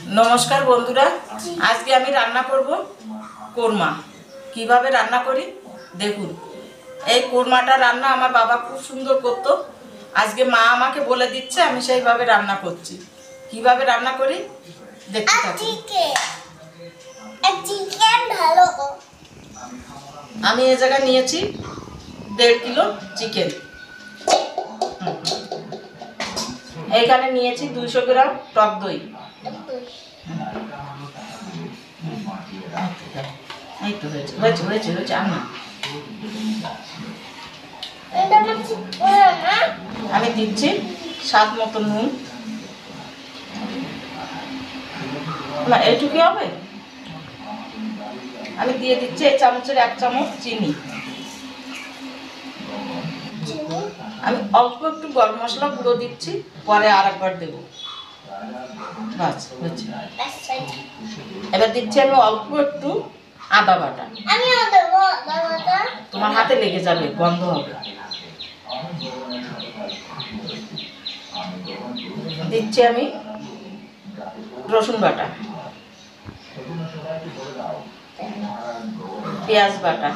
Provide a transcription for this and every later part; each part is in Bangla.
नमस्कार बंधुरा आज के आमी रान्ना करब कोरमा। किभाबे रान्ना करी देखुन। এই কোরমাটা রান্না আমার বাবা খুব সুন্দর করতো। আজকে মা আমাকে বলে দিচ্ছে, আমি সেইভাবে রান্না করছি। কিভাবে রান্না করি দেখতে থাকুন। চিকেন ভালো। আমি এই জায়গায় নিয়েছি 1.5 কিলো চিকেন। এইখানে নিয়েছি 200 গ্রাম টক দই। এই তো হয়েছে আমি আমি দিচ্ছি স্বাদ মতো নুন। না এইটুকু হবে। আমি দিয়ে দিচ্ছি এই চামচের 1 চামচ চিনি। আমি অল্প একটু গরম মশলা গুঁড়ো দিচ্ছি, পরে আরেকবার দেব। বাস হচ্ছে। এবার দিচ্ছি আমি অল্প একটু আদা বাটা। আমিও দেব আদা বাটা। তোমার হাতে লেগে যাবে, গন্ধ হবে। দিচ্ছি আমি রসুন বাটা, পেঁয়াজ বাটা।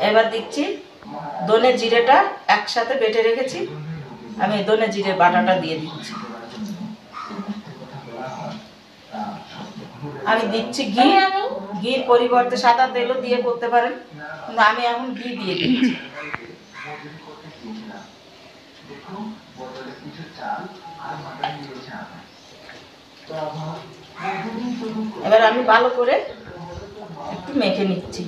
এবার দিচ্ছি ধনে জিরেটা একসাথে বেটে রেখেছি, আমি ধনে জিরে বাটাটা দিয়ে দিচ্ছি। আমি দিচ্ছি ঘি। ঘির পরিবর্তে সাদা তেলও দিয়ে করতে পারেন, কিন্তু আমি এখন ঘি দিয়ে দিচ্ছি। এবার আমি ভালো করে একটু মেখে নিচ্ছি।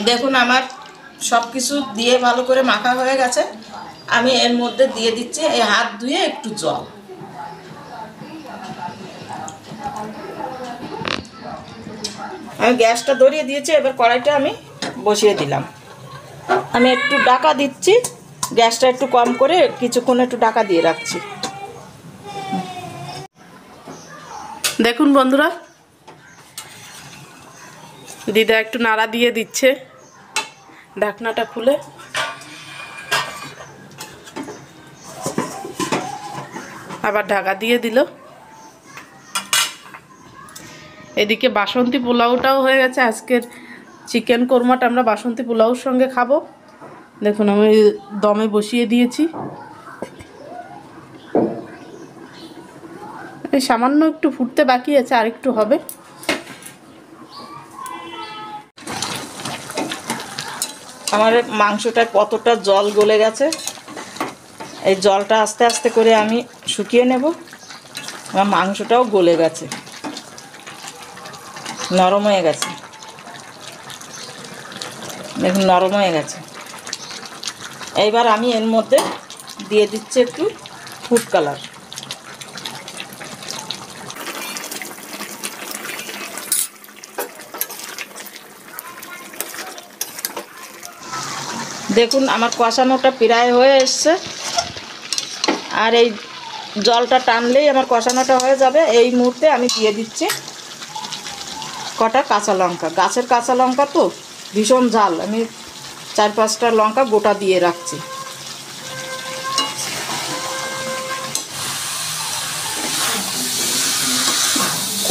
দেখুন আমার সব কিছু দিয়ে ভালো করে মাখা হয়ে গেছে। আমি এর মধ্যে দিয়ে দিচ্ছি এই হাত ধুয়ে একটু জল। আমি গ্যাসটা ধরিয়ে দিয়েছি, এবার কড়াইটা আমি বসিয়ে দিলাম। আমি একটু ঢাকা দিচ্ছি, গ্যাসটা একটু কম করে কিছুক্ষণ একটু ঢাকা দিয়ে রাখছি। দেখুন বন্ধুরা, দিদা একটু নাড়া দিয়ে দিচ্ছে ঢাকনাটা খুলে। আবার ঢাকা দিয়ে দিল। এদিকে বাসন্তী পোলাওটাও হয়ে গেছে। আজকের চিকেন কোরমাটা আমরা বাসন্তী পোলাওর সঙ্গে খাবো। দেখুন আমি দমে বসিয়ে দিয়েছি। এই সামান্য একটু ফুটতে বাকি আছে, আর একটু হবে। আমার মাংসটায় কতটা জল গলে গেছে, এই জলটা আস্তে আস্তে করে আমি শুকিয়ে নেব। আমার মাংসটাও গলে গেছে, নরম হয়ে গেছে। দেখুন নরম হয়ে গেছে। এইবার আমি এর মধ্যে দিয়ে দিচ্ছি একটু ফুড কালার। দেখুন আমার কষানোটা প্রায় হয়ে এসছে, আর এই জলটা টানলেই আমার কষানোটা হয়ে যাবে। এই মুহূর্তে আমি দিয়ে দিচ্ছি কটা কাঁচা লঙ্কা। গাছের কাঁচা লঙ্কা তো ভীষণ ঝাল, আমি 4-5টা লঙ্কা গোটা দিয়ে রাখছি।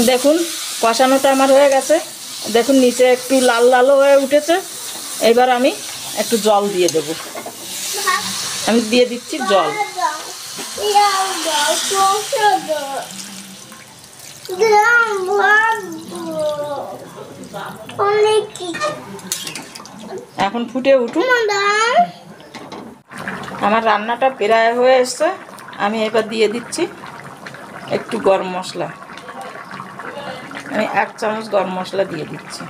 দেখুন কষানোটা আমার হয়ে গেছে। দেখুন নিচে একটু লাল লালও হয়ে উঠেছে। এবার আমি একটু জল দিয়ে দেব। আমি দিয়ে দিচ্ছি জল। এখন ফুটে উঠুন। আমার রান্নাটা প্রায় হয়ে এসছে। আমি এবার দিয়ে দিচ্ছি একটু গরম মশলা। আমি 1 চামচ গরম মশলা দিয়ে দিচ্ছি।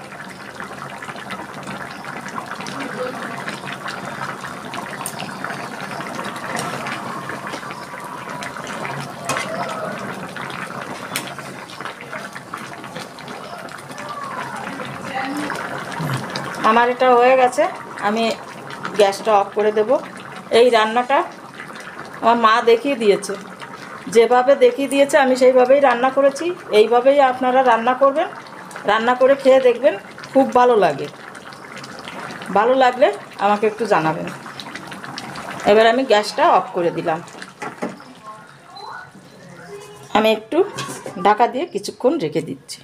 আমার এটা হয়ে গেছে, আমি গ্যাসটা অফ করে দেব। এই রান্নাটা আমার মা দেখিয়ে দিয়েছে, যেভাবে দেখিয়ে দিয়েছে আমি সেইভাবেই রান্না করেছি। এইভাবেই আপনারা রান্না করবেন, রান্না করে খেয়ে দেখবেন, খুব ভালো লাগে। ভালো লাগলে আমাকে একটু জানাবেন। এবার আমি গ্যাসটা অফ করে দিলাম। আমি একটু ঢাকা দিয়ে কিছুক্ষণ রেখে দিচ্ছি।